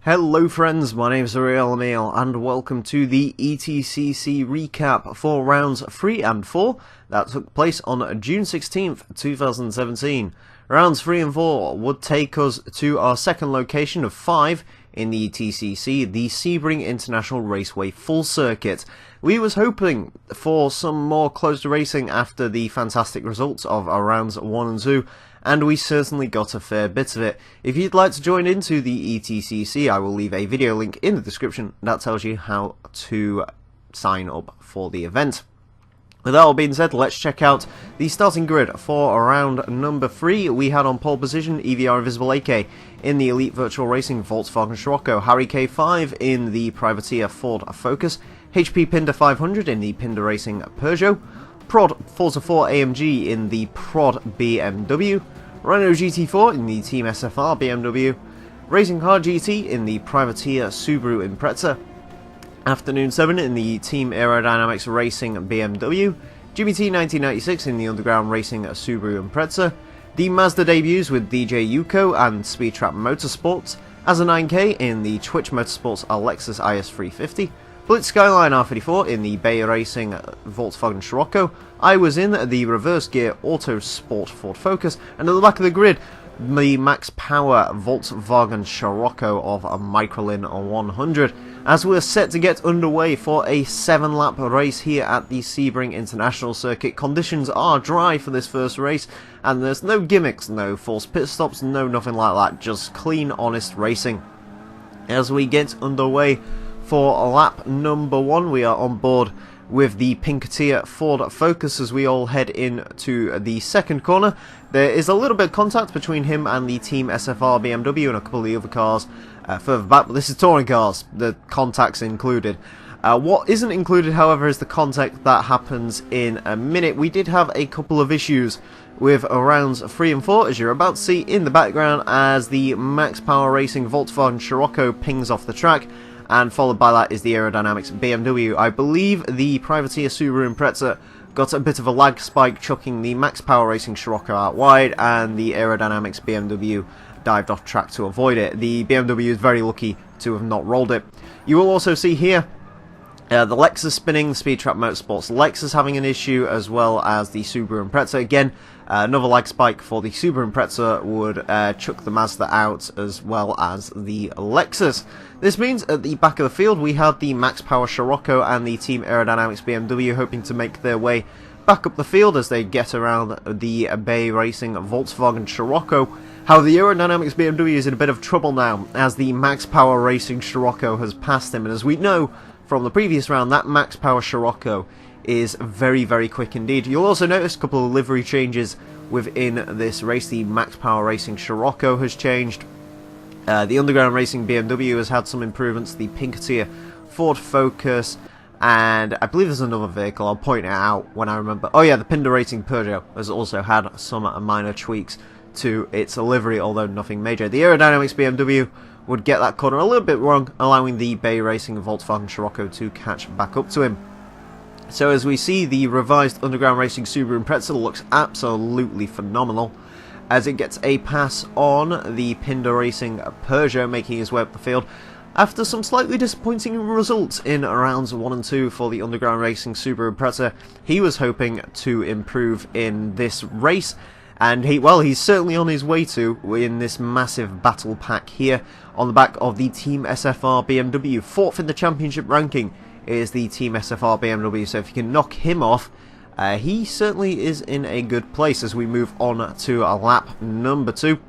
Hello friends, my name is Emile and welcome to the ETCC recap for rounds 3 and 4 that took place on June 16th, 2017. Rounds 3 and 4 would take us to our second location of 5 in the ETCC, the Sebring International Raceway Full Circuit. We was hoping for some more closed racing after the fantastic results of our rounds 1 and 2, and we certainly got a fair bit of it. If you'd like to join into the ETCC, I will leave a video link in the description that tells you how to sign up for the event. With that all being said, let's check out the starting grid for round number 3. We had on pole position EVR Invisible AK in the Elite Virtual Racing Volkswagen Scirocco, Harry K5 in the Privateer Ford Focus, HP Pinder 500 in the Pinder Racing Peugeot, Prod Forza 4 AMG in the Prod BMW, Renault GT4 in the Team SFR BMW, Racing Car GT in the Privateer Subaru Impreza, Afternoon 7 in the Team Aerodynamics Racing BMW, GBT 1996 in the Underground Racing Subaru Impreza, the Mazda debuts with DJ Yuko and Speedtrap Motorsports, Asa 9K in the Twitch Motorsports Lexus IS350, Blitz Skyline R34 in the Bay Racing Volkswagen Scirocco. I was in the Reverse Gear Auto Sport Ford Focus, and at the back of the grid, the Max Power Volkswagen Scirocco of a Microlin 100. As we're set to get underway for a 7-lap race here at the Sebring International Circuit. Conditions are dry for this first race, and there's no gimmicks, no forced pit stops, no nothing like that, just clean, honest racing. As we get underway for lap number 1, we are on board with the Pinketeer Ford Focus as we all head into the second corner. There is a little bit of contact between him and the Team SFR BMW and a couple of the other cars further back, but this is touring cars, the contact's included. What isn't included, however, is the contact that happens in a minute. We did have a couple of issues with rounds 3 and 4, as you're about to see in the background, as the Max Power Racing Volkswagen Scirocco pings off the track, and followed by that is the Aerodynamics BMW. I believe the Privateer Subaru Impreza got a bit of a lag spike, chucking the Max Power Racing Scirocco out wide, and the Aerodynamics BMW dived off track to avoid it. The BMW is very lucky to have not rolled it. You will also see here the Lexus spinning, the Speedtrap Motorsports Lexus having an issue, as well as the Subaru Impreza. Again, another lag spike for the Subaru Impreza would chuck the Mazda out, as well as the Lexus. This means at the back of the field we have the Max Power Scirocco and the Team Aerodynamics BMW hoping to make their way back up the field as they get around the Bay Racing Volkswagen Scirocco. However, the Aerodynamics BMW is in a bit of trouble now, as the Max Power Racing Scirocco has passed him, and as we know from the previous round, that Max Power Scirocco is very, very quick indeed. You'll also notice a couple of livery changes within this race. The Max Power Racing Scirocco has changed. The Underground Racing BMW has had some improvements. The Pinketeer Ford Focus, and I believe there's another vehicle, I'll point it out when I remember. Oh yeah, the Pinder Racing Peugeot has also had some minor tweaks to its livery, although nothing major. The Aerodynamics BMW would get that corner a little bit wrong, allowing the Bay Racing Volkswagen Scirocco to catch back up to him. So as we see, the revised Underground Racing Subaru Impreza looks absolutely phenomenal, as it gets a pass on the Pinder Racing Peugeot, making his way up the field after some slightly disappointing results in rounds 1 and 2 for the Underground Racing Subaru Impreza. He was hoping to improve in this race, and he's certainly on his way to in this massive battle pack here on the back of the Team SFR BMW. 4th in the championship ranking is the Team SFR BMW, so if you can knock him off, he certainly is in a good place as we move on to lap number 2.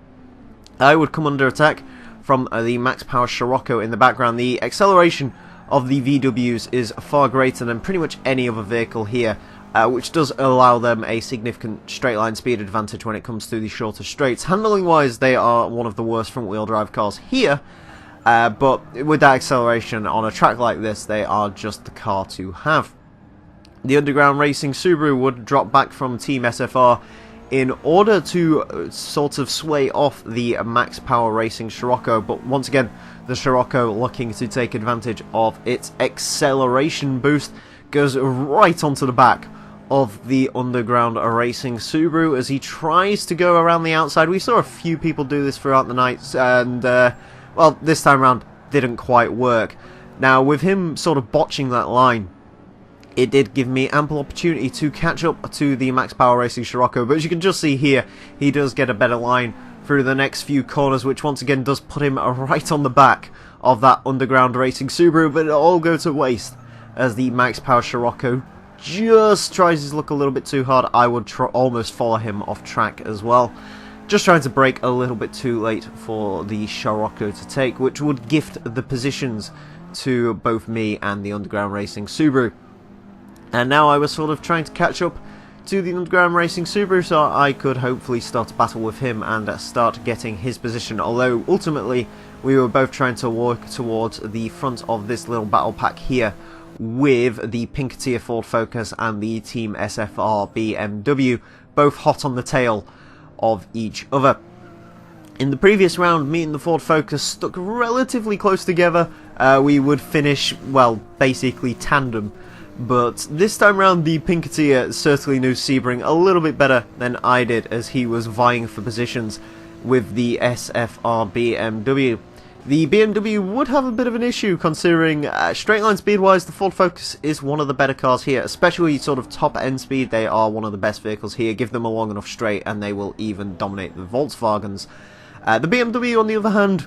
I would come under attack from the Max Power Scirocco in the background. The acceleration of the VWs is far greater than pretty much any other vehicle here, which does allow them a significant straight line speed advantage when it comes to the shorter straights. Handling wise, they are one of the worst front wheel drive cars here, but with that acceleration on a track like this, they are just the car to have. The Underground Racing Subaru would drop back from Team SFR in order to sort of sway off the Max Power Racing Scirocco, but once again, the Scirocco, looking to take advantage of its acceleration boost, goes right onto the back of the Underground Racing Subaru as he tries to go around the outside. We saw a few people do this throughout the night, and well, this time around didn't quite work. Now, with him sort of botching that line, it did give me ample opportunity to catch up to the Max Power Racing Scirocco, but as you can just see here, he does get a better line through the next few corners, which once again does put him right on the back of that Underground Racing Subaru, but it'll all go to waste as the Max Power Scirocco just tries his luck a little bit too hard. I would almost follow him off track as well. Just trying to brake a little bit too late for the Scirocco to take, which would gift the positions to both me and the Underground Racing Subaru. And now I was sort of trying to catch up to the Underground Racing Subaru so I could hopefully start a battle with him and start getting his position, although ultimately we were both trying to work towards the front of this little battle pack here with the Pinketeer Ford Focus and the Team SFR BMW, both hot on the tail of each other. In the previous round, me and the Ford Focus stuck relatively close together. We would finish, well, basically tandem. But this time round, the Pinketeer certainly knew Sebring a little bit better than I did, as he was vying for positions with the SFR BMW. The BMW would have a bit of an issue, considering straight line speed wise the Ford Focus is one of the better cars here, especially sort of top end speed. They are one of the best vehicles here. Give them a long enough straight and they will even dominate the Volkswagens. The BMW on the other hand,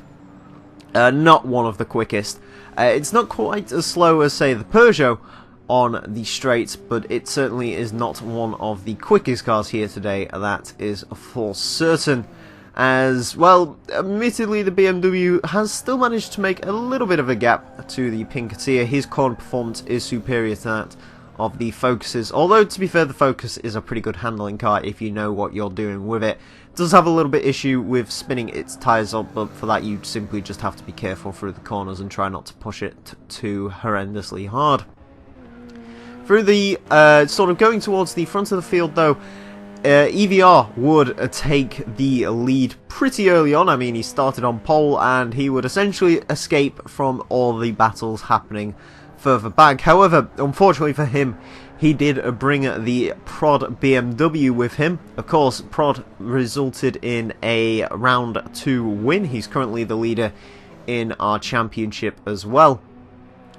not one of the quickest. It's not quite as slow as say the Peugeot on the straights, but it certainly is not one of the quickest cars here today, that is for certain. As well, admittedly the BMW has still managed to make a little bit of a gap to the Pinketeer. His corner performance is superior to that of the Focuses, although to be fair the Focus is a pretty good handling car if you know what you're doing with it. It does have a little bit issue with spinning its tyres up, but for that you simply just have to be careful through the corners and try not to push it too horrendously hard. Through the sort of going towards the front of the field though, EVR would take the lead pretty early on. I mean, he started on pole and he would essentially escape from all the battles happening further back. However, unfortunately for him, he did bring the Prod BMW with him. Of course, Prod resulted in a round 2 win. He's currently the leader in our championship as well.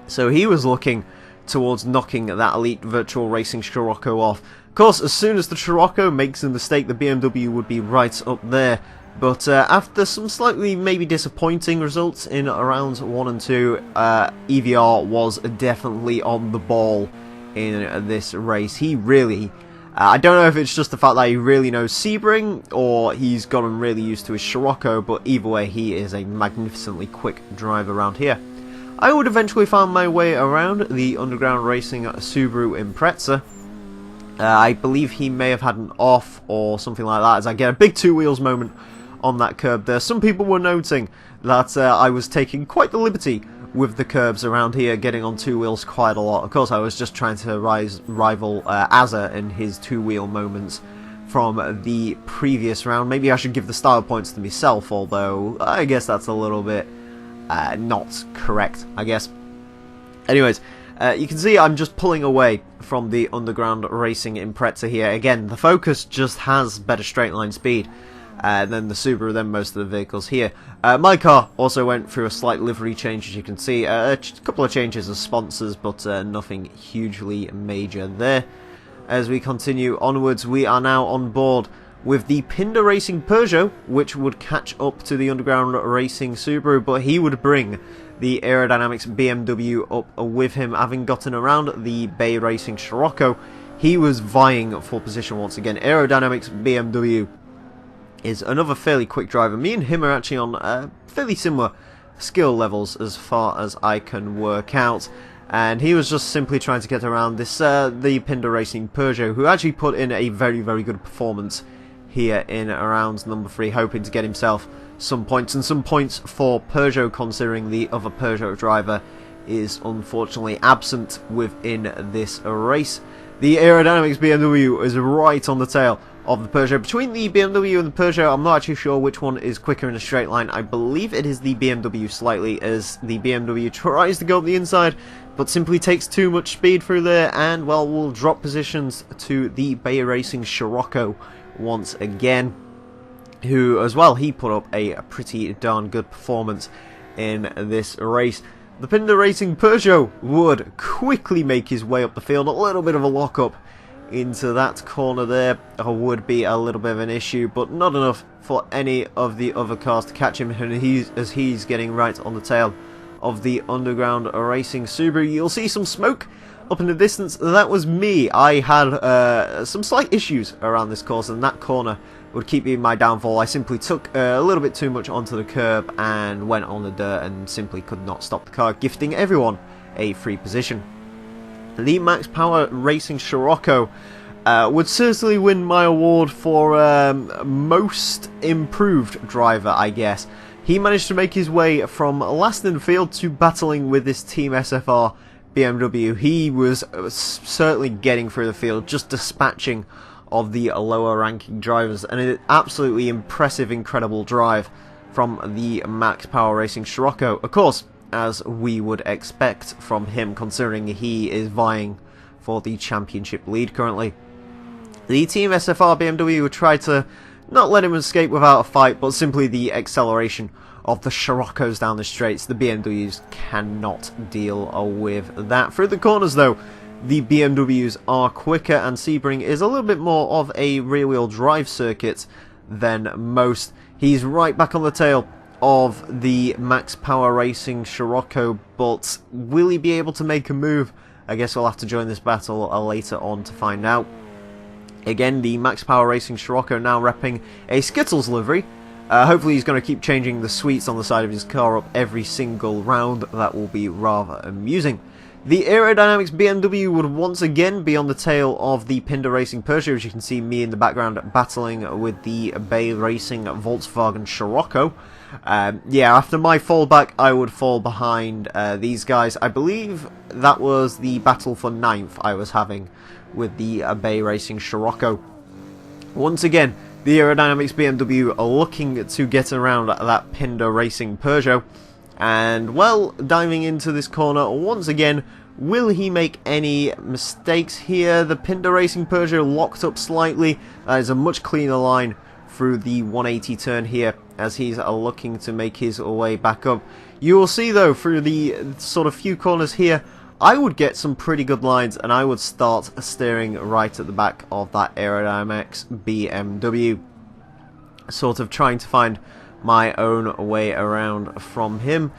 So he was looking towards knocking that Elite Virtual Racing Scirocco off. Of course, as soon as the Scirocco makes a mistake, the BMW would be right up there. But after some slightly maybe disappointing results in rounds 1 and 2, EVR was definitely on the ball in this race. He really, I don't know if it's just the fact that he really knows Sebring or he's gotten really used to his Scirocco, but either way, he is a magnificently quick driver around here. I would eventually find my way around the Underground Racing Subaru Impreza. I believe he may have had an off or something like that, as I get a big 2 wheels moment on that curb there. Some people were noting that I was taking quite the liberty with the curbs around here, getting on 2 wheels quite a lot. Of course, I was just trying to rival Azza in his 2 wheel moments from the previous round. Maybe I should give the style points to myself, although I guess that's a little bit not correct, I guess. Anyways, you can see I'm just pulling away from the Underground Racing Impreza here. Again, the Focus just has better straight line speed than the Subaru, than most of the vehicles here. My car also went through a slight livery change, as you can see. A couple of changes of sponsors, but nothing hugely major there. As we continue onwards, we are now on board with the Pinder Racing Peugeot, which would catch up to the Underground Racing Subaru, but he would bring the Aerodynamics BMW up with him, having gotten around the Bay Racing Scirocco. He was vying for position once again. Aerodynamics BMW is another fairly quick driver. Me and him are actually on fairly similar skill levels as far as I can work out. And he was just simply trying to get around this the Pinder Racing Peugeot, who actually put in a very, very good performance here in round number 3, hoping to get himself some points, and some points for Peugeot, considering the other Peugeot driver is unfortunately absent within this race. The Aerodynamics BMW is right on the tail of the Peugeot. Between the BMW and the Peugeot, I'm not actually sure which one is quicker in a straight line. I believe it is the BMW slightly, as the BMW tries to go up the inside, but simply takes too much speed through there, and well, will drop positions to the Bay Racing Scirocco once again, who as well, he put up a pretty darn good performance in this race. The Pinder Racing Peugeot would quickly make his way up the field. A little bit of a lock-up into that corner there would be a little bit of an issue, but not enough for any of the other cars to catch him as he's getting right on the tail of the Underground Racing Subaru. You'll see some smoke up in the distance. That was me. I had some slight issues around this course, and that corner would keep being my downfall. I simply took a little bit too much onto the curb and went on the dirt and simply could not stop the car, gifting everyone a free position. The Max Power Racing Scirocco would certainly win my award for most improved driver, I guess. He managed to make his way from last in the field to battling with this Team SFR BMW. He was certainly getting through the field, just dispatching of the lower ranking drivers, and an absolutely impressive, incredible drive from the Max Power Racing Scirocco, of course, as we would expect from him, considering he is vying for the championship lead currently. The Team SFR BMW would try to not let him escape without a fight, but simply the acceleration of the Sciroccos down the straights, the BMWs cannot deal with that. Through the corners though, the BMWs are quicker, and Sebring is a little bit more of a rear-wheel drive circuit than most. He's right back on the tail of the Max Power Racing Scirocco, but will he be able to make a move? I guess we'll have to join this battle later on to find out. Again, the Max Power Racing Scirocco now repping a Skittles livery. Hopefully he's going to keep changing the sweets on the side of his car up every single round. That will be rather amusing. The Aerodynamics BMW would once again be on the tail of the Pinder Racing Peugeot, as you can see me in the background battling with the Bay Racing Volkswagen Scirocco. Yeah, after my fallback, I would fall behind these guys. I believe that was the battle for 9th I was having with the Bay Racing Scirocco. Once again, the Aerodynamics BMW are looking to get around that Pinder Racing Peugeot. And, well, diving into this corner once again, will he make any mistakes here? The Pinder Racing Peugeot locked up slightly. That is a much cleaner line through the 180 turn here, as he's looking to make his way back up. You will see though, through the sort of few corners here, I would get some pretty good lines, and I would start steering right at the back of that Aerodynamics BMW, sort of trying to find my own way around from him.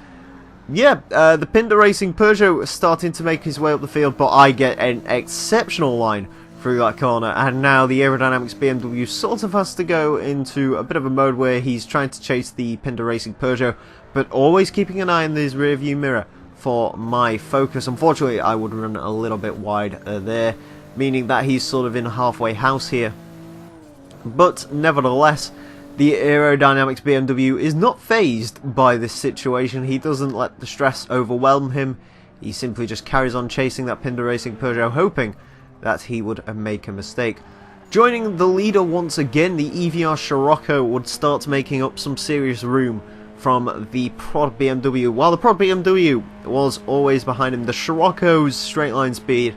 Yeah, the Pinder Racing Peugeot is starting to make his way up the field, but I get an exceptional line through that corner, and now the Aerodynamics BMW sort of has to go into a bit of a mode where he's trying to chase the Pinder Racing Peugeot, but always keeping an eye on his rear view mirror for my focus. Unfortunately, I would run a little bit wide there, meaning that he's sort of in a halfway house here. But nevertheless, the Aerodynamics BMW is not fazed by this situation. He doesn't let the stress overwhelm him. He simply just carries on chasing that Pinder Racing Peugeot, hoping that he would make a mistake. Joining the leader once again, the EVR Scirocco would start making up some serious room from the Prod BMW. While the Prod BMW was always behind him, the Scirocco's straight line speed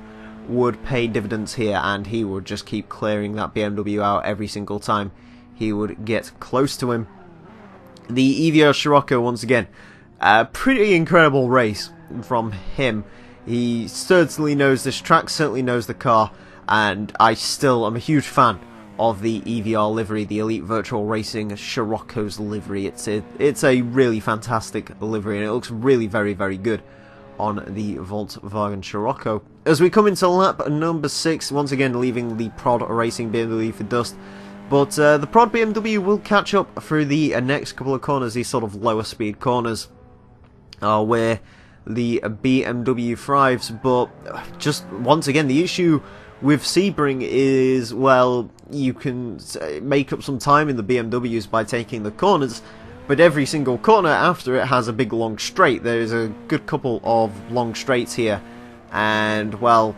would pay dividends here, and he would just keep clearing that BMW out every single time he would get close to him. The EVR Scirocco, once again, a pretty incredible race from him. He certainly knows this track, certainly knows the car, and I still am a huge fan of the EVR livery, the Elite Virtual Racing Scirocco's livery. It's a really fantastic livery, and it looks really very, very good on the Volkswagen Scirocco. As we come into lap number 6, once again leaving the Prod Racing BMW for dust, but the Prod BMW will catch up through the next couple of corners, these sort of lower speed corners, where the BMW thrives. But just once again, the issue with Sebring is, well, you can make up some time in the BMWs by taking the corners, but every single corner after it has a big long straight. There's a good couple of long straights here, and, well,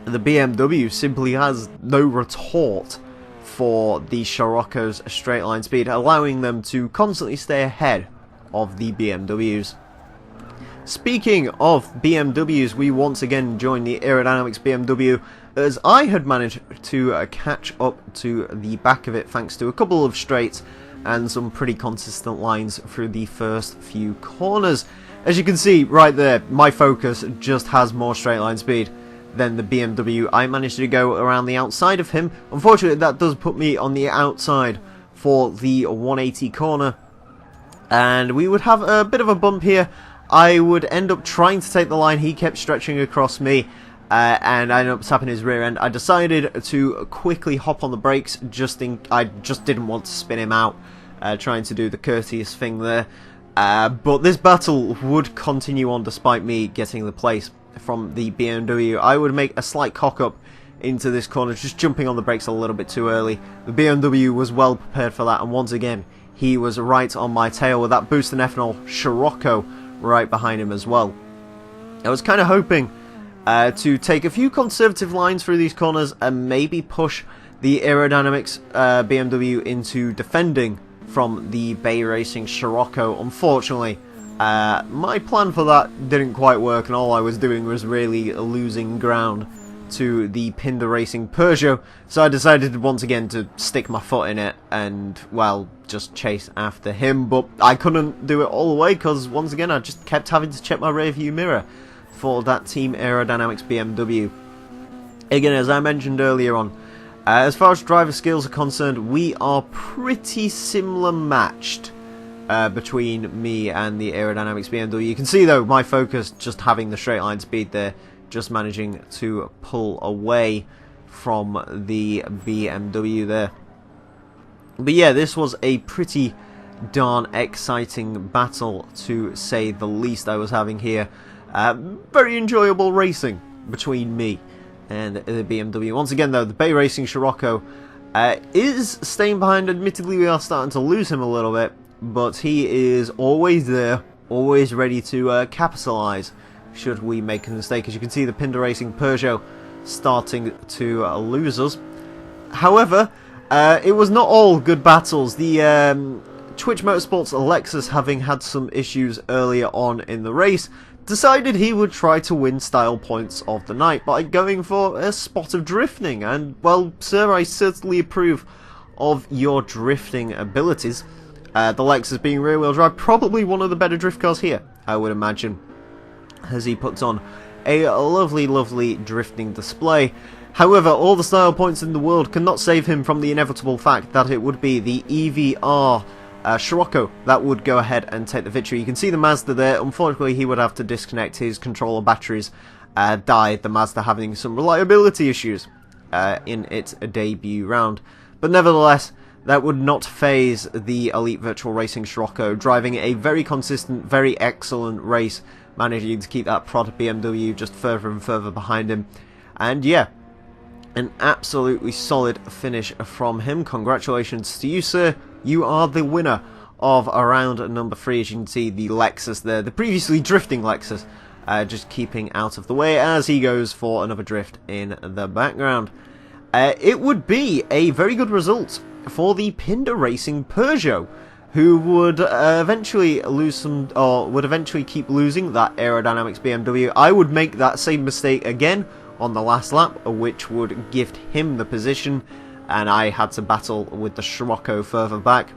the BMW simply has no retort for the Scirocco's straight line speed, allowing them to constantly stay ahead of the BMWs. Speaking of BMWs, we once again join the Aerodynamics BMW, as I had managed to catch up to the back of it thanks to a couple of straights and some pretty consistent lines through the first few corners. As you can see right there, my Focus just has more straight line speed than the BMW. I managed to go around the outside of him. Unfortunately, that does put me on the outside for the 180 corner, and we would have a bit of a bump here. I would end up trying to take the line. He kept stretching across me, and I ended up tapping his rear end. I decided to quickly hop on the brakes. I just didn't want to spin him out, trying to do the courteous thing there. But this battle would continue on despite me getting the place from the BMW. I would make a slight cock up into this corner, just jumping on the brakes a little bit too early. The BMW was well prepared for that, and once again, he was right on my tail with that boost and ethanol Scirocco right behind him as well. I was kind of hoping to take a few conservative lines through these corners and maybe push the aerodynamics BMW into defending from the Bay Racing Scirocco. Unfortunately, my plan for that didn't quite work, and all I was doing was really losing ground to the Pinder Racing Peugeot, so I decided once again to stick my foot in it and, well, just chase after him. But I couldn't do it all the way because, once again, I just kept having to check my rear view mirror for that Team Aerodynamics BMW. Again, as I mentioned earlier on, as far as driver skills are concerned, we are pretty similar matched between me and the Aerodynamics BMW. You can see, though, my Focus just having the straight line speed there, just managing to pull away from the BMW there. But yeah, this was a pretty darn exciting battle, to say the least, I was having here. Very enjoyable racing between me and the BMW. Once again, though, the Bay Racing Scirocco is staying behind. Admittedly, we are starting to lose him a little bit, but he is always there, always ready to capitalise should we make a mistake. As you can see, the Pinder Racing Peugeot starting to lose us. However, it was not all good battles. The Twitch Motorsports Lexus, having had some issues earlier on in the race, decided he would try to win style points of the night by going for a spot of drifting. And, well, sir, I certainly approve of your drifting abilities. The Lexus, being rear-wheel drive, probably one of the better drift cars here, I would imagine, as he puts on a lovely, lovely drifting display. However, all the style points in the world cannot save him from the inevitable fact that it would be the EVR Scirocco that would go ahead and take the victory. You can see the Mazda there. Unfortunately, he would have to disconnect his controller batteries. Died, the Mazda having some reliability issues in its debut round. But nevertheless, that would not phase the Elite Virtual Racing Scirocco, driving a very consistent, very excellent race, managing to keep that prod BMW just further and further behind him. And yeah, an absolutely solid finish from him. Congratulations to you, sir. You are the winner of round number 3. As you can see, the Lexus there, the previously drifting Lexus, just keeping out of the way as he goes for another drift in the background. It would be a very good result for the Pinder Racing Peugeot, who would eventually lose some, or would eventually keep losing that Aerodynamics BMW. I would make that same mistake again on the last lap, which would gift him the position, and I had to battle with the Scirocco further back.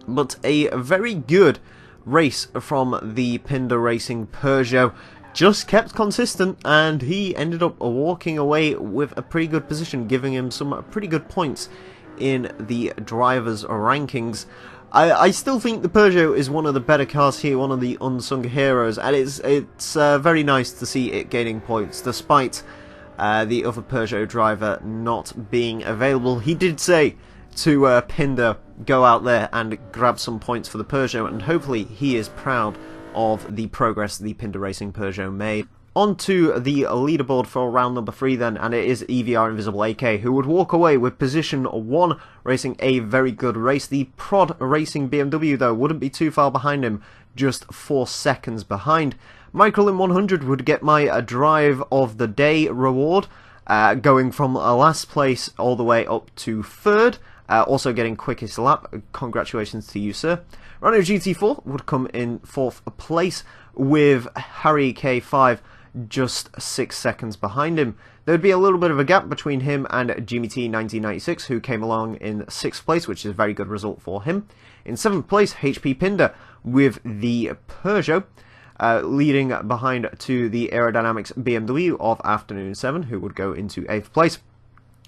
But a very good race from the Pinder Racing Peugeot, just kept consistent, and he ended up walking away with a pretty good position, giving him some pretty good points in the drivers' rankings. I still think the Peugeot is one of the better cars here, one of the unsung heroes, and it's very nice to see it gaining points, despite the other Peugeot driver not being available. He did say to Pinder, go out there and grab some points for the Peugeot, and hopefully he is proud of the progress the Pinder Racing Peugeot made. On to the leaderboard for round number 3 then, and it is EVR Invisible AK, who would walk away with position 1, racing a very good race. The Prod Racing BMW, though, wouldn't be too far behind him, just 4 seconds behind. Michael in 100 would get my drive of the day reward, going from last place all the way up to 3rd, also getting quickest lap. Congratulations to you, sir. Rhino GT4 would come in 4th place, with Harry K5 just 6 seconds behind him. There'd be a little bit of a gap between him and Jimmy T 1996, who came along in 6th place, which is a very good result for him. In 7th place, HP Pinder with the Peugeot, leading behind to the Aerodynamics BMW of Afternoon 7, who would go into 8th place.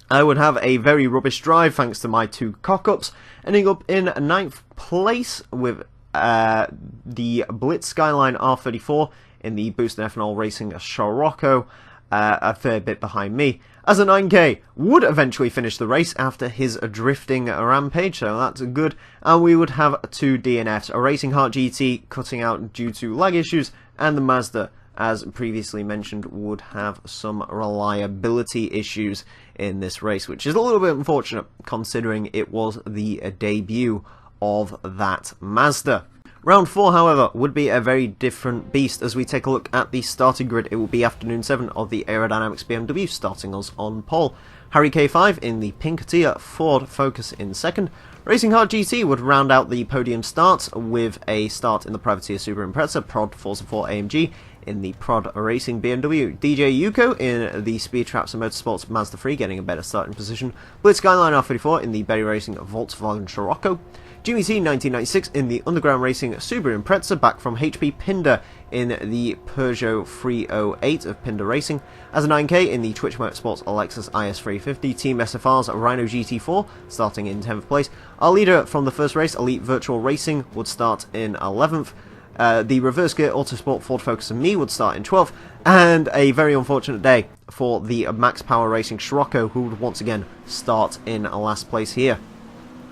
I would have a very rubbish drive thanks to my 2 cock-ups, ending up in 9th place with the Blitz Skyline R34 in the Boost and Ethanol Racing Scirocco, a fair bit behind me, as a 9K would eventually finish the race after his drifting rampage, so that's good. And we would have 2 DNFs, a Racing Heart GT cutting out due to lag issues, and the Mazda, as previously mentioned, would have some reliability issues in this race, which is a little bit unfortunate considering it was the debut of that Mazda. Round 4, however, would be a very different beast. As we take a look at the starting grid, it will be Afternoon 7 of the Aerodynamics BMW starting us on pole. Harry K5 in the pink Tia, Ford Focus in second. Racing Heart GT would round out the podium start with a start in the Privateer Super Impreza, Prod Forza 4 AMG in the Prod Racing BMW. DJ Yuko in the Speed Traps and Motorsports Mazda 3 getting a better starting position. Blitz Skyline R34 in the Berry Racing Volkswagen Scirocco. Jimmy T 1996 in the Underground Racing Subaru Impreza, back from HP Pinder in the Peugeot 308 of Pinder Racing. As a 9K in the Twitch Motorsports Lexus IS350, Team SFR's Rhino GT4 starting in 10th place. Our leader from the first race, Elite Virtual Racing, would start in 11th. The Reverse Gear Autosport Ford Focus and Me would start in 12th. And a very unfortunate day for the Max Power Racing Scirocco, who would once again start in last place here.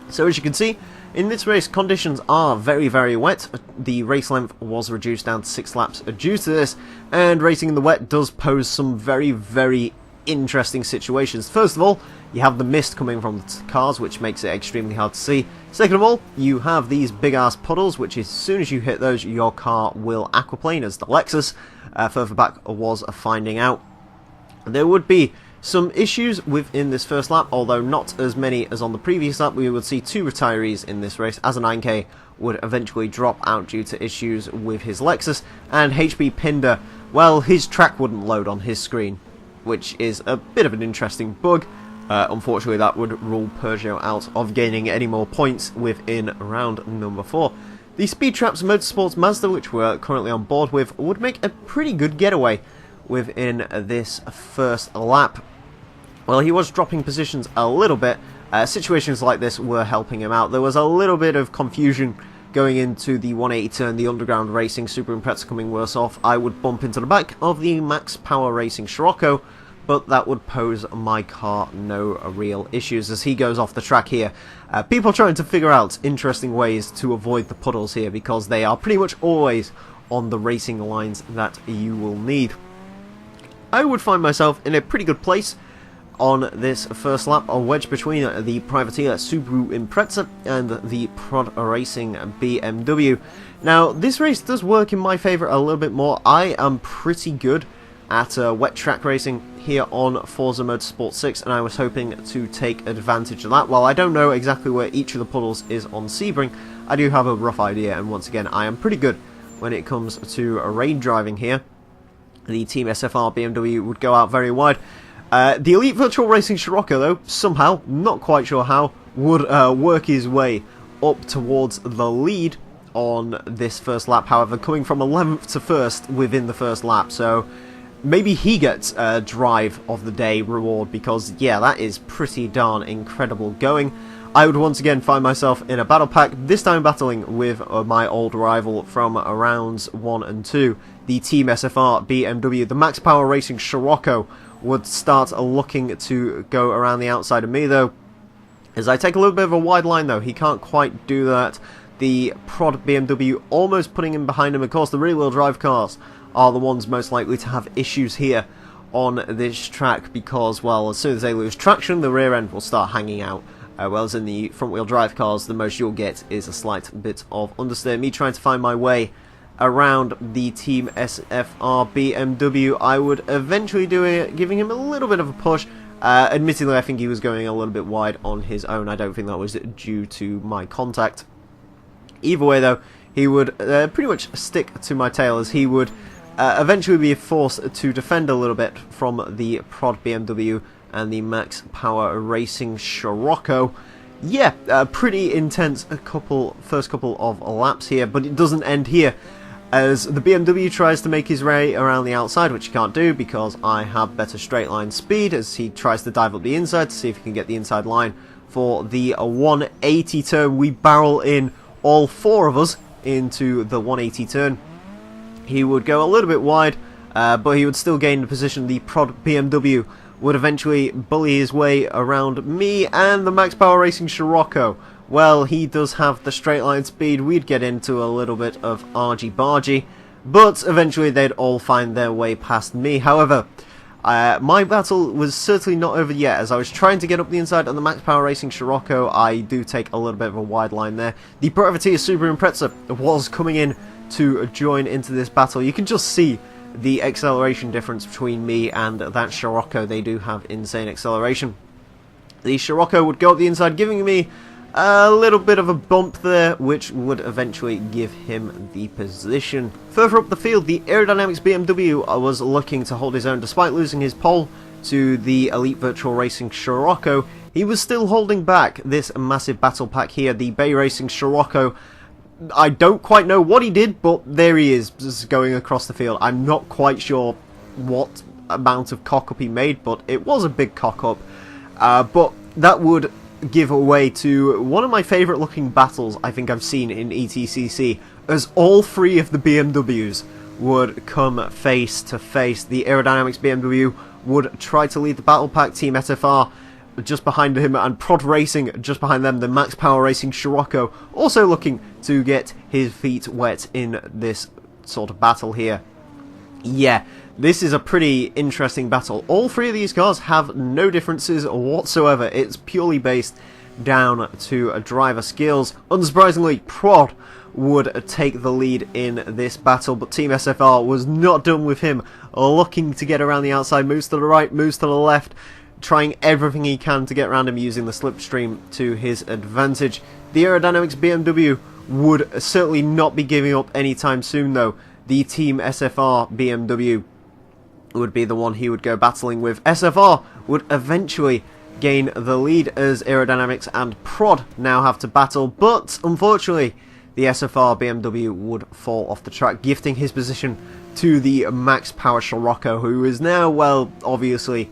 So as you can see, in this race, conditions are very, very wet. The race length was reduced down to 6 laps due to this, and racing in the wet does pose some very, very interesting situations. First of all, you have the mist coming from the cars, which makes it extremely hard to see. Second of all, you have these big-ass puddles, which as soon as you hit those, your car will aquaplane, as the Lexus further back was finding out. There would be some issues within this first lap, although not as many as on the previous lap. We would see 2 retirees in this race, as a 9K would eventually drop out due to issues with his Lexus, and HP Pinder, well, his track wouldn't load on his screen, which is a bit of an interesting bug. Unfortunately, that would rule Peugeot out of gaining any more points within round number 4. The Speed Traps Motorsports Mazda, which we're currently on board with, would make a pretty good getaway within this first lap. Well, he was dropping positions a little bit. Situations like this were helping him out. There was a little bit of confusion going into the 180 turn, the Underground Racing Super Impreza coming worse off. I would bump into the back of the Max Power Racing Scirocco, but that would pose my car no real issues as he goes off the track here. People trying to figure out interesting ways to avoid the puddles here, because they are pretty much always on the racing lines that you will need. I would find myself in a pretty good place on this first lap, a wedge between the Privateer Subaru Impreza and the Prod Racing BMW. Now, this race does work in my favour a little bit more. I am pretty good at wet track racing here on Forza Motorsport 6, and I was hoping to take advantage of that. While I don't know exactly where each of the puddles is on Sebring, I do have a rough idea, and once again, I am pretty good when it comes to rain driving here. The Team SFR BMW would go out very wide. The Elite Virtual Racing Scirocco, though, somehow, not quite sure how, would work his way up towards the lead on this first lap, however, coming from 11th to 1st within the first lap, so maybe he gets a Drive of the Day reward, because, yeah, that is pretty darn incredible going. I would once again find myself in a battle pack, this time battling with my old rival from rounds 1 and 2, the Team SFR BMW. The Max Power Racing Scirocco would start looking to go around the outside of me, though. As I take a little bit of a wide line, though, he can't quite do that. The Prod BMW almost putting him behind him. Of course, the rear-wheel drive cars are the ones most likely to have issues here on this track, because, well, as soon as they lose traction, the rear end will start hanging out. Whereas in the front-wheel drive cars, the most you'll get is a slight bit of understeer. Me trying to find my way around the Team SFR BMW, I would eventually do it, giving him a little bit of a push. Admittedly, I think he was going a little bit wide on his own. I don't think that was due to my contact. Either way, though, he would pretty much stick to my tail, as he would eventually be forced to defend a little bit from the Prod BMW and the Max Power Racing Scirocco. Yeah, pretty intense first couple of laps here, but it doesn't end here, as the BMW tries to make his way around the outside, which he can't do because I have better straight line speed, as he tries to dive up the inside to see if he can get the inside line for the 180 turn. We barrel in, all four of us, into the 180 turn. He would go a little bit wide, but he would still gain the position. The Prod BMW would eventually bully his way around me and the Max Power Racing Scirocco. Well, he does have the straight line speed. We'd get into a little bit of argy-bargy, but eventually they'd all find their way past me. However, my battle was certainly not over yet, as I was trying to get up the inside on the Max Power Racing Scirocco. I do take a little bit of a wide line there. The Privateer Subaru Impreza was coming in to join into this battle. You can just see the acceleration difference between me and that Scirocco. They do have insane acceleration. The Scirocco would go up the inside, giving me a little bit of a bump there, which would eventually give him the position. Further up the field, the Aerodynamics BMW was looking to hold his own despite losing his pole to the Elite Virtual Racing Scirocco. He was still holding back this massive battle pack here. The Bay Racing Scirocco, I don't quite know what he did, but there he is, just going across the field. I'm not quite sure what amount of cock-up he made, but it was a big cock-up. But that would give way to one of my favourite looking battles I think I've seen in ETCC, as all three of the BMWs would come face to face. The Aerodynamics BMW would try to lead the battle pack, Team SFR just behind him, and Prod Racing just behind them. The Max Power Racing Scirocco also looking to get his feet wet in this sort of battle here. Yeah, this is a pretty interesting battle. All three of these cars have no differences whatsoever. It's purely based down to driver skills. Unsurprisingly, Prod would take the lead in this battle, but Team SFR was not done with him, looking to get around the outside, moves to the right, moves to the left, trying everything he can to get around him using the slipstream to his advantage. The Aerodynamics BMW would certainly not be giving up anytime soon though. The Team SFR BMW would be the one he would go battling with. SFR would eventually gain the lead as Aerodynamics and Prod now have to battle, but unfortunately the SFR BMW would fall off the track, gifting his position to the Max Power Scirocco, who is now, well, obviously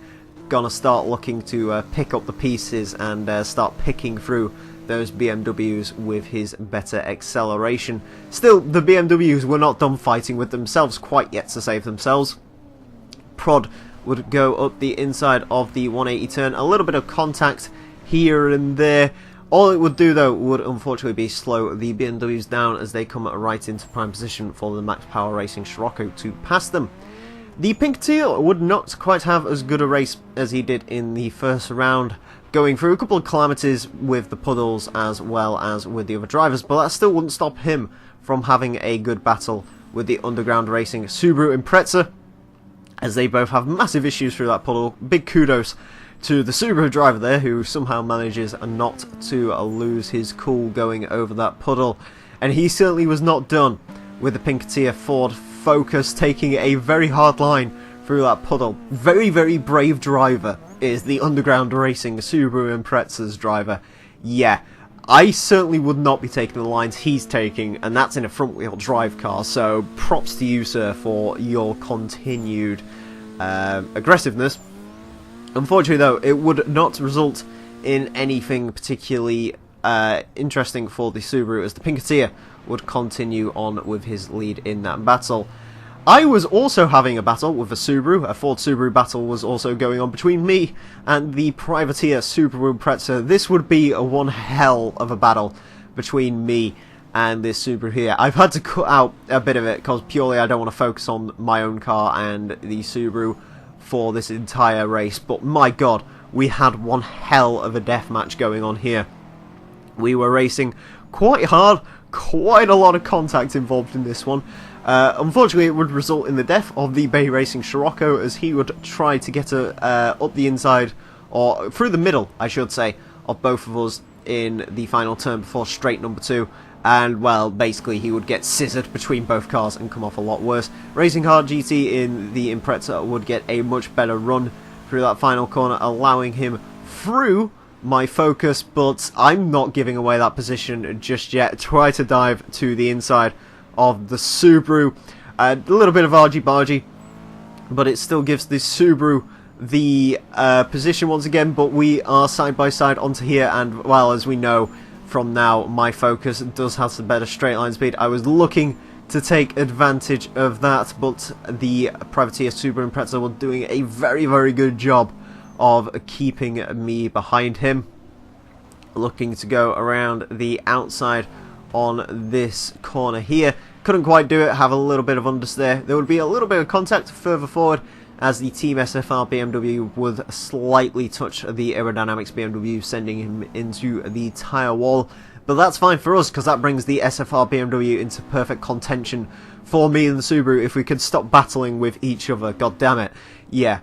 gonna start looking to pick up the pieces and start picking through those BMWs with his better acceleration. Still, the BMWs were not done fighting with themselves quite yet to save themselves. Prod would go up the inside of the 180 turn, a little bit of contact here and there. All it would do though would unfortunately be slow the BMWs down as they come right into prime position for the Max Power Racing Scirocco to pass them. The Pink Teal would not quite have as good a race as he did in the first round, going through a couple of calamities with the puddles as well as with the other drivers, but that still wouldn't stop him from having a good battle with the Underground Racing Subaru Impreza, as they both have massive issues through that puddle. Big kudos to the Subaru driver there, who somehow manages not to lose his cool going over that puddle. And he certainly was not done with the Pink Tier Ford Focus taking a very hard line through that puddle. Very, very brave driver is the Underground Racing Subaru Impreza's driver. Yeah, I certainly would not be taking the lines he's taking, and that's in a front-wheel drive car, so props to you, sir, for your continued aggressiveness. Unfortunately, though, it would not result in anything particularly interesting for the Subaru, as the Pinketeer would continue on with his lead in that battle. I was also having a battle with a Subaru. A Ford Subaru battle was also going on between me and the Privateer Subaru Impreza. This would be one hell of a battle between me and this Subaru here. I've had to cut out a bit of it because purely I don't want to focus on my own car and the Subaru for this entire race. But my god, we had one hell of a death match going on here. We were racing quite hard, quite a lot of contact involved in this one. Unfortunately, it would result in the death of the Bay Racing Scirocco, as he would try to get up the inside, or through the middle, I should say, of both of us in the final turn before straight number 2. and, well, basically he would get scissored between both cars and come off a lot worse. Racing Hard GT in the Impreza would get a much better run through that final corner, allowing him through my Focus, but I'm not giving away that position just yet. Try to dive to the inside of the Subaru. A little bit of argy-bargy, but it still gives the Subaru the position once again, but we are side by side onto here, and, well, as we know from now, my Focus does have some better straight line speed. I was looking to take advantage of that, but the privateer Subaru Impreza were doing a very, very good job of keeping me behind him. Looking to go around the outside on this corner here. Couldn't quite do it, have a little bit of understeer. There would be a little bit of contact further forward as the Team SFR BMW would slightly touch the aerodynamics BMW, sending him into the tyre wall. But that's fine for us, because that brings the SFR BMW into perfect contention for me and the Subaru if we could stop battling with each other. God damn it. Yeah.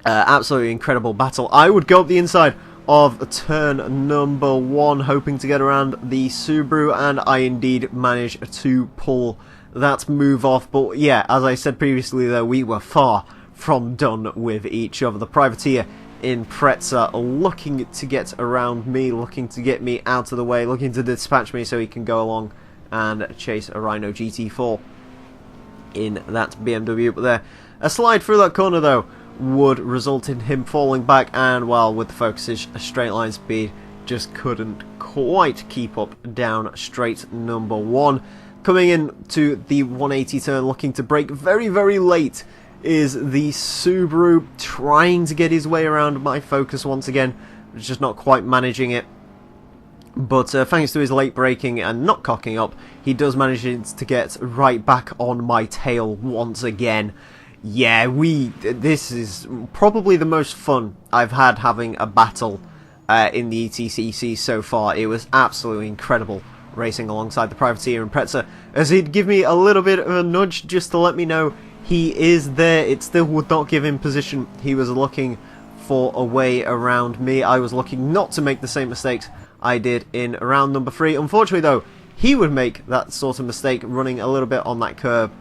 Absolutely incredible battle. I would go up the inside of turn number 1, hoping to get around the Subaru, and I indeed managed to pull that move off. But yeah, as I said previously though, we were far from done with each other. The privateer Impreza looking to get around me, looking to get me out of the way, looking to dispatch me so he can go along and chase a Rhino GT4 in that BMW. But there, a slide through that corner though would result in him falling back, and, well, with the Focus's straight line speed, just couldn't quite keep up down straight number 1. Coming in to the 180 turn, looking to brake very, very late, is the Subaru, trying to get his way around my Focus once again, just not quite managing it. But thanks to his late braking and not cocking up, he does manage to get right back on my tail once again. Yeah, this is probably the most fun I've had having a battle in the ETCC so far. It was absolutely incredible racing alongside the privateer Impreza, as he'd give me a little bit of a nudge just to let me know he is there. It still would not give him position. He was looking for a way around me. I was looking not to make the same mistakes I did in round number 3. Unfortunately though, he would make that sort of mistake running a little bit on that curve,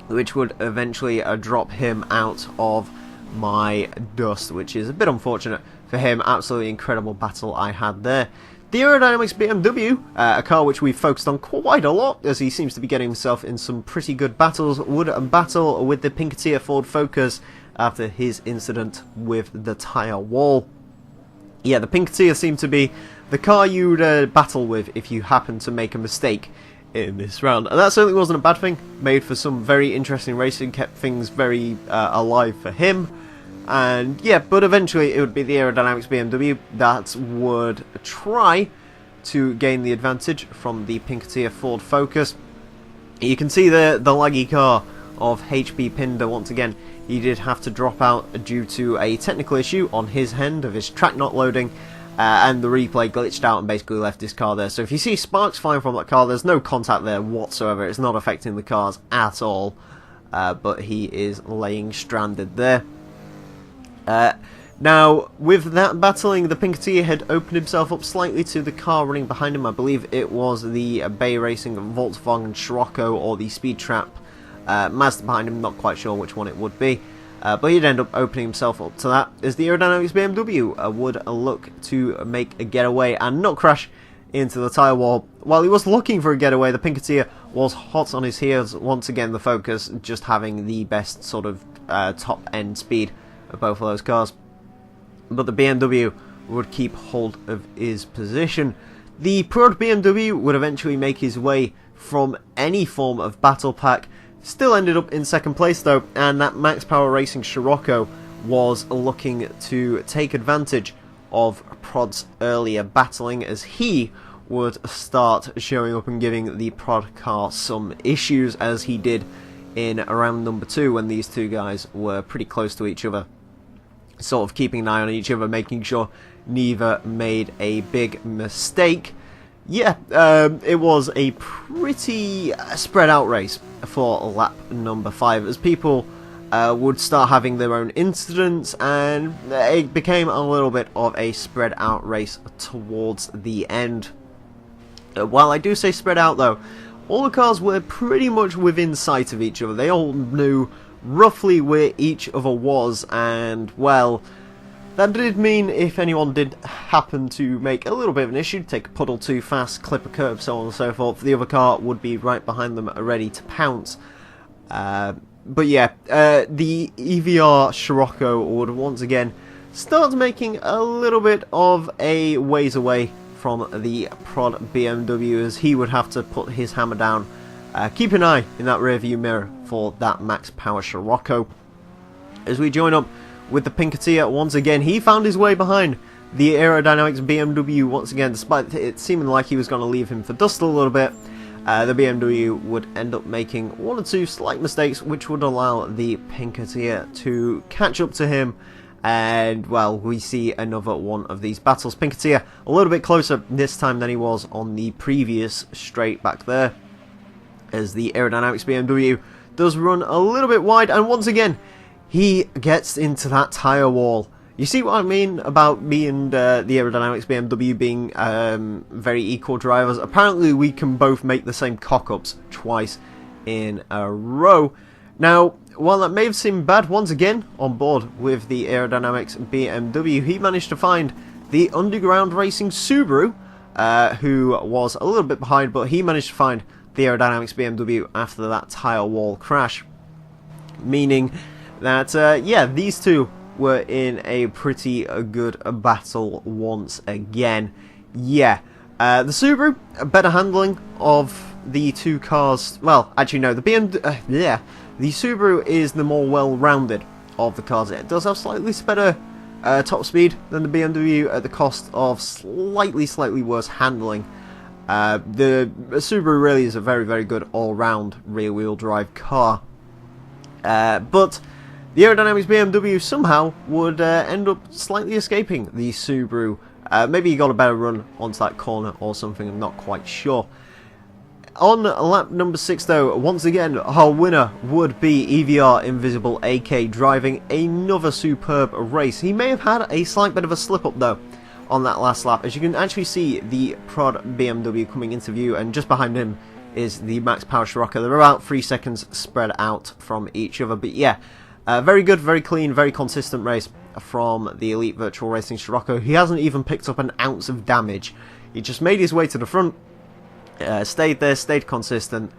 which would eventually drop him out of my dust, which is a bit unfortunate for him. Absolutely incredible battle I had there. The Aerodynamics BMW, a car which we've focused on quite a lot, as he seems to be getting himself in some pretty good battles, would battle with the Pinketeer Ford Focus after his incident with the tyre wall. Yeah, the Pinketeer seemed to be the car you'd battle with if you happen to make a mistake in this round, and that certainly wasn't a bad thing. Made for some very interesting racing, kept things very alive for him, and yeah, but eventually it would be the Aerodynamics BMW that would try to gain the advantage from the Pinketeer Ford Focus. You can see the laggy car of HP Pinder once again. He did have to drop out due to a technical issue on his end of his track not loading, and the replay glitched out and basically left his car there. So if you see sparks flying from that car, there's no contact there whatsoever. It's not affecting the cars at all, but he is laying stranded there. Now, with that battling, the Pinketeer had opened himself up slightly to the car running behind him. I believe it was the Bay Racing Volkswagen Scirocco or the Speed Trap Mazda behind him. Not quite sure which one it would be. But he'd end up opening himself up to that, as the Aerodynamics BMW would look to make a getaway and not crash into the tyre wall. While he was looking for a getaway, the Pinketeer was hot on his heels. Once again, the Focus just having the best sort of top end speed of both of those cars. But the BMW would keep hold of his position. The Prod BMW would eventually make his way from any form of battle pack. Still ended up in second place though, and that Max Power Racing Scirocco was looking to take advantage of Prod's earlier battling, as he would start showing up and giving the Prod car some issues, as he did in round number 2 when these two guys were pretty close to each other. Sort of keeping an eye on each other, making sure neither made a big mistake. Yeah, it was a pretty spread out race for lap number 5, as people would start having their own incidents, and it became a little bit of a spread out race towards the end. While I do say spread out though, all the cars were pretty much within sight of each other. They all knew roughly where each other was, and well, that did mean if anyone did happen to make a little bit of an issue, take a puddle too fast, clip a curb, so on and so forth, the other car would be right behind them ready to pounce. But yeah, the EVR Scirocco would once again start making a little bit of a ways away from the prod BMW, as he would have to put his hammer down. Keep an eye in that rear view mirror for that max power Scirocco. As we join up with the Pinketeer once again, he found his way behind the aerodynamics BMW once again, despite it seeming like he was going to leave him for dust a little bit. The BMW would end up making one or two slight mistakes, which would allow the Pinketeer to catch up to him. And, well, we see another one of these battles. Pinketeer a little bit closer this time than he was on the previous straight back there, as the aerodynamics BMW does run a little bit wide, and once again, he gets into that tyre wall. You see what I mean about me and the aerodynamics BMW being very equal drivers? Apparently, we can both make the same cock-ups twice in a row. Now, while that may have seemed bad, once again, on board with the aerodynamics BMW, he managed to find the underground racing Subaru, who was a little bit behind, but he managed to find the aerodynamics BMW after that tyre wall crash. Meaning that, yeah, these two were in a pretty good battle once again. Yeah, the Subaru, better handling of the two cars. Well, actually no, the the Subaru is the more well-rounded of the cars. It does have slightly better top speed than the BMW at the cost of slightly worse handling. The Subaru really is a very good all-round rear-wheel drive car. But the aerodynamics BMW somehow would end up slightly escaping the Subaru. Maybe he got a better run onto that corner or something, I'm not quite sure. On lap number 6 though, once again, our winner would be EVR Invisible AK, driving another superb race. He may have had a slight bit of a slip up though on that last lap, as you can actually see the prod BMW coming into view, and just behind him is the max power Scirocco. They're about 3 seconds spread out from each other, but yeah, very good, very clean, very consistent race from the Elite Virtual Racing Scirocco. He hasn't even picked up an ounce of damage. He just made his way to the front, stayed there, stayed consistent,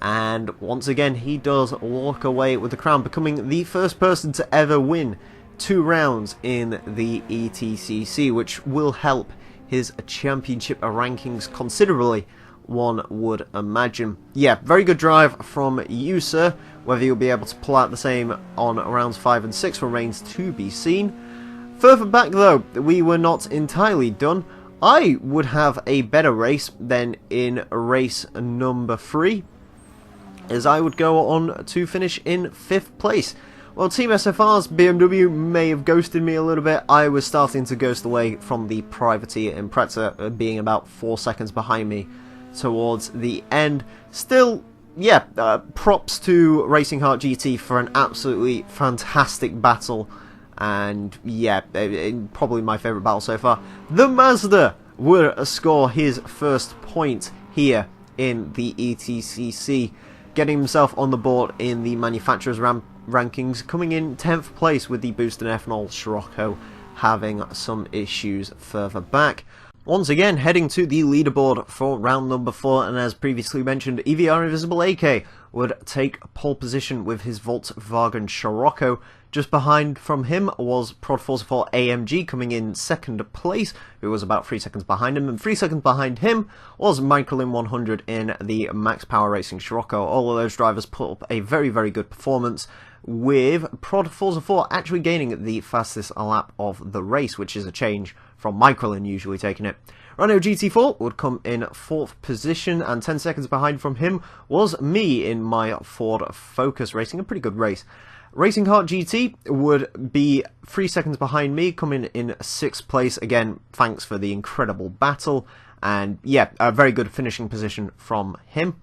and once again he does walk away with the crown, becoming the first person to ever win 2 rounds in the ETCC, which will help his championship rankings considerably, one would imagine. Yeah, very good drive from you, sir. Whether you'll be able to pull out the same on rounds 5 and 6 remains to be seen. Further back though, we were not entirely done. I would have a better race than in race number 3, as I would go on to finish in 5th place. Well, Team SFR's BMW may have ghosted me a little bit. I was starting to ghost away from the Privateer and Impreza, being about 4 seconds behind me towards the end. Still, yeah, props to Racing Heart GT for an absolutely fantastic battle. And yeah, probably my favourite battle so far. The Mazda would score his first point here in the ETCC, getting himself on the board in the manufacturer's rankings, coming in 10th place, with the Boost and Ethanol Scirocco having some issues further back. Once again, heading to the leaderboard for round number 4, and as previously mentioned, EVR Invisible AK would take pole position with his Volkswagen Scirocco. Just behind from him was Prod Forza 4 AMG coming in 2nd place, who was about 3 seconds behind him, and 3 seconds behind him was Michelin 100 in the Max Power Racing Scirocco. All of those drivers put up a very good performance, with Prod Forza 4 actually gaining the fastest lap of the race, which is a change from Michelin usually taking it. Renault GT4 would come in 4th position, and 10 seconds behind from him was me in my Ford Focus, racing a pretty good race. Racing Heart GT would be 3 seconds behind me, coming in 6th place. Again, thanks for the incredible battle, and yeah, a very good finishing position from him.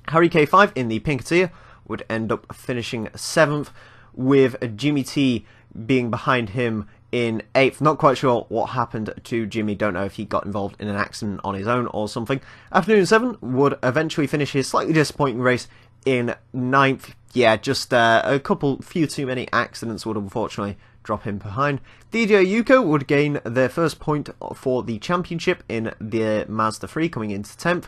Harry K5 in the Pinketeer would end up finishing 7th, with Jimmy T being behind him in 8th. Not quite sure what happened to Jimmy. Don't know if he got involved in an accident on his own or something. Afternoon 7 would eventually finish his slightly disappointing race in 9th. Yeah, just a few too many accidents would unfortunately drop him behind. DJ Yuko would gain their first point for the championship in the Mazda 3, coming into 10th,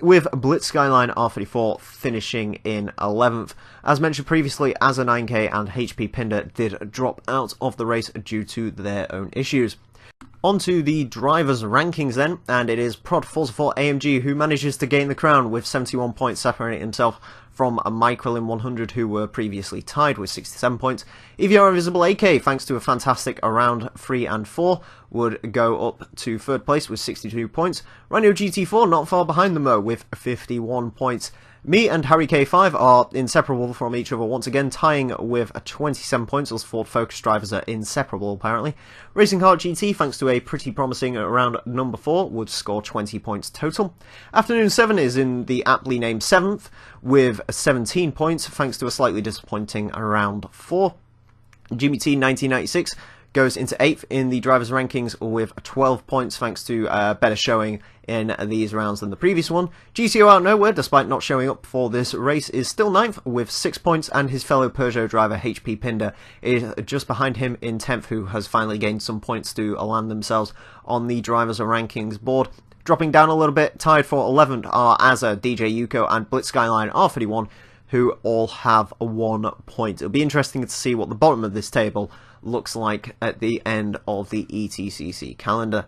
with Blitz Skyline R34 finishing in 11th. As mentioned previously, Asa 9K and HP Pinder did drop out of the race due to their own issues. On to the drivers' rankings then, and it is Prod Forza 4 AMG who manages to gain the crown with 71 points, separating himself from Michael in 100, who were previously tied with 67 points. EVR Invisible AK, thanks to a fantastic around 3 and 4, would go up to 3rd place with 62 points. Rhino GT4 not far behind them though with 51 points. Me and Harry K5 are inseparable from each other once again, tying with 27 points. Those Ford Focus drivers are inseparable apparently. Racing Heart GT, thanks to a pretty promising round number 4, would score 20 points total. Afternoon 7 is in the aptly named 7th with 17 points, thanks to a slightly disappointing round 4. Jimmy T 1996 goes into 8th in the drivers' rankings with 12 points, thanks to better showing in these rounds than the previous one. GCO out nowhere, despite not showing up for this race, is still 9th with 6 points, and his fellow Peugeot driver HP Pinder is just behind him in 10th, who has finally gained some points to land themselves on the drivers' rankings board. Dropping down a little bit, tied for 11th are Asa, DJ Yuko, and Blitz Skyline R31, who all have 1 point. It'll be interesting to see what the bottom of this table looks like at the end of the ETCC calendar.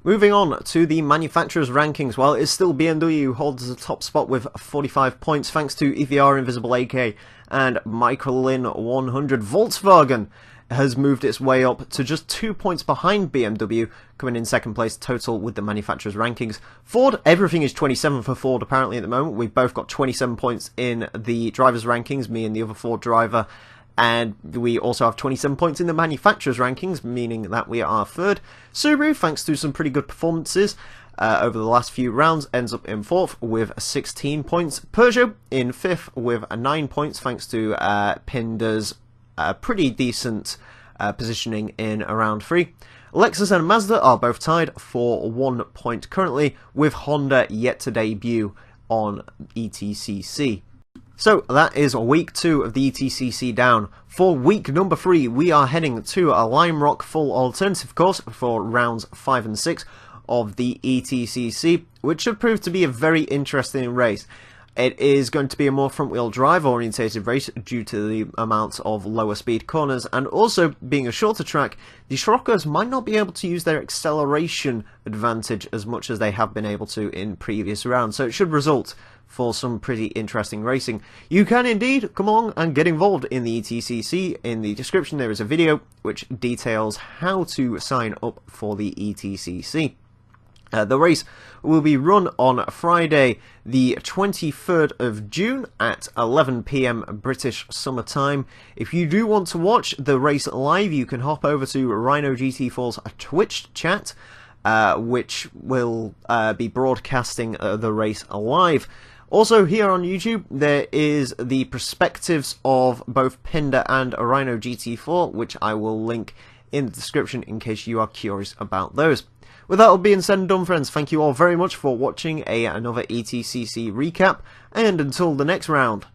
Moving on to the manufacturers' rankings, well, it's still BMW who holds the top spot with 45 points, thanks to EVR Invisible AK and Michelin 100. Volkswagen has moved its way up to just 2 points behind BMW, coming in 2nd place total with the manufacturers' rankings. Ford, everything is 27 for Ford apparently at the moment. We've both got 27 points in the drivers' rankings, me and the other Ford driver. And we also have 27 points in the manufacturers' rankings, meaning that we are 3rd. Subaru, thanks to some pretty good performances over the last few rounds, ends up in 4th with 16 points. Peugeot in 5th with 9 points, thanks to Pinder's pretty decent positioning in round 3. Lexus and Mazda are both tied for 1 point currently, with Honda yet to debut on ETCC. So that is week 2 of the ETCC down. For week number 3, we are heading to a Lime Rock full alternative course for rounds 5 and 6 of the ETCC, which should prove to be a very interesting race. It is going to be a more front-wheel drive orientated race due to the amount of lower speed corners, and also being a shorter track, the Scirocco's might not be able to use their acceleration advantage as much as they have been able to in previous rounds, so it should result for some pretty interesting racing. You can indeed come along and get involved in the ETCC. In the description there is a video which details how to sign up for the ETCC. The race will be run on Friday the 23rd of June at 11 PM British Summer Time. If you do want to watch the race live, you can hop over to Rhino GT4's Twitch chat, which will be broadcasting the race live. Also here on YouTube there is the perspectives of both Pinder and Rhino GT4, which I will link in the description in case you are curious about those. With that all being said and done, friends, thank you all very much for watching another ETCC recap, and until the next round,